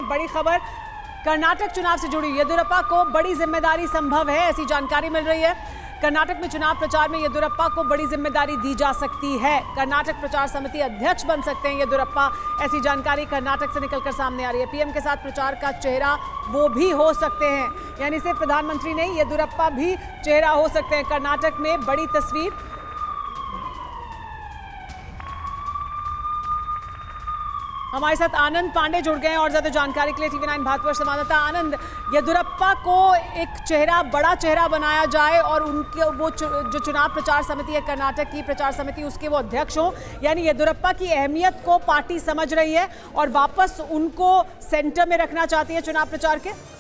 बड़ी खबर कर्नाटक चुनाव से जुड़ी। येदियुरप्पा को बड़ी जिम्मेदारी संभव है, ऐसी जानकारी मिल रही है। कर्नाटक में चुनाव प्रचार में येदियुरप्पा को बड़ी जिम्मेदारी दी जा सकती है। कर्नाटक प्रचार समिति अध्यक्ष बन सकते हैं येदियुरप्पा, ऐसी जानकारी कर्नाटक से निकलकर सामने आ रही है। पीएम के साथ प्रचार का चेहरा वो भी हो सकते हैं, यानी सिर्फ प्रधानमंत्री नहीं, येदियुरप्पा भी चेहरा हो सकते हैं। कर्नाटक में बड़ी तस्वीर। हमारे साथ आनंद पांडे जुड़ गए हैं और ज्यादा जानकारी के लिए TV9 भारतवर्ष संवाददाता आनंद, येदियुरप्पा को एक चेहरा, बड़ा चेहरा बनाया जाए और उनके वो जो चुनाव प्रचार समिति है कर्नाटक की प्रचार समिति, उसके वो अध्यक्ष हों, यानी येदियुरप्पा की अहमियत को पार्टी समझ रही है और वापस उनको सेंटर में रखना चाहती है चुनाव प्रचार के।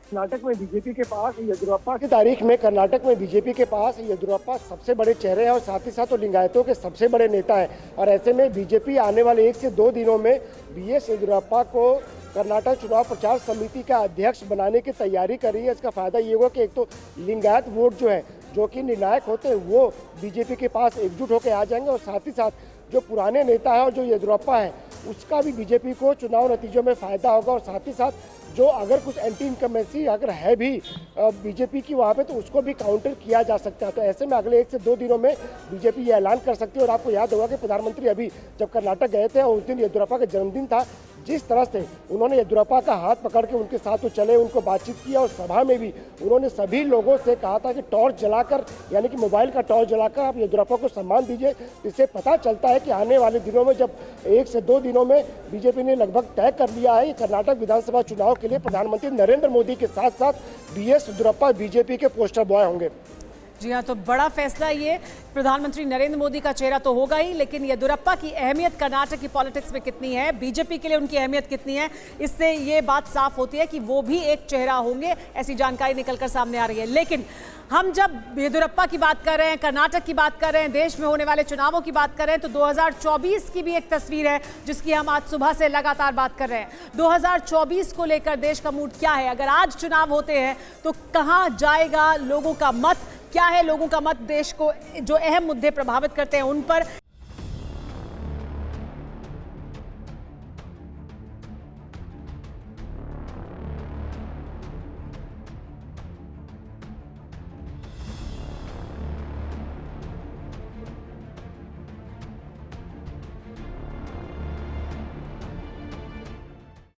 कर्नाटक में बीजेपी के पास येदियुरप्पा की तारीख में कर्नाटक में बीजेपी के पास येदियुरप्पा सबसे बड़े चेहरे हैं और साथ ही साथ वो लिंगायतों के सबसे बड़े नेता हैं। और ऐसे में बीजेपी आने वाले 1 से 2 दिनों में BS येदियुरप्पा को कर्नाटक चुनाव प्रचार समिति का अध्यक्ष बनाने की तैयारी कर रही है। इसका फायदा ये होगा कि एक तो लिंगायत वोट जो है, जो कि निर्णायक होते हैं, वो बीजेपी के पास एकजुट होकर आ जाएंगे और साथ ही साथ जो पुराने नेता है और जो येदियुरप्पा है उसका भी बीजेपी को चुनाव नतीजों में फायदा होगा। और साथ ही साथ जो अगर कुछ एंटी इनकमेंसी अगर है भी बीजेपी की वहाँ पे, तो उसको भी काउंटर किया जा सकता है। तो ऐसे में अगले 1 से 2 दिनों में बीजेपी ये ऐलान कर सकती है। और आपको याद होगा कि प्रधानमंत्री अभी जब कर्नाटक गए थे और उस दिन येदियुरप्पा का जन्मदिन था, जिस तरह से उन्होंने येदियुरप्पा का हाथ पकड़ के उनके साथ तो चले, उनको बातचीत किया और सभा में भी उन्होंने सभी लोगों से कहा था कि टॉर्च जलाकर, यानी कि मोबाइल का टॉर्च जलाकर आप येदियुरप्पा को सम्मान दीजिए। इससे पता चलता है कि आने वाले दिनों में, जब 1 से 2 दिनों में बीजेपी ने लगभग तय कर लिया है कर्नाटक विधानसभा चुनाव के लिए प्रधानमंत्री नरेंद्र मोदी के साथ साथ BS येदियुरप्पा बीजेपी के पोस्टर बॉय होंगे। जी हाँ, तो बड़ा फैसला ये, प्रधानमंत्री नरेंद्र मोदी का चेहरा तो होगा ही, लेकिन येदियुरप्पा की अहमियत कर्नाटक की पॉलिटिक्स में कितनी है, बीजेपी के लिए उनकी अहमियत कितनी है, इससे ये बात साफ होती है कि वो भी एक चेहरा होंगे, ऐसी जानकारी निकलकर सामने आ रही है। लेकिन हम जब येदियुरप्पा की बात कर रहे हैं, कर्नाटक की बात कर रहे हैं, देश में होने वाले चुनावों की बात कर रहे हैं, तो 2024 की भी एक तस्वीर है जिसकी हम आज सुबह से लगातार बात कर रहे हैं। 2024 को लेकर देश का मूड क्या है? अगर आज चुनाव होते हैं तो कहाँ जाएगा लोगों का मत, क्या है लोगों का मत देश को जो अहम मुद्दे प्रभावित करते हैं उन पर।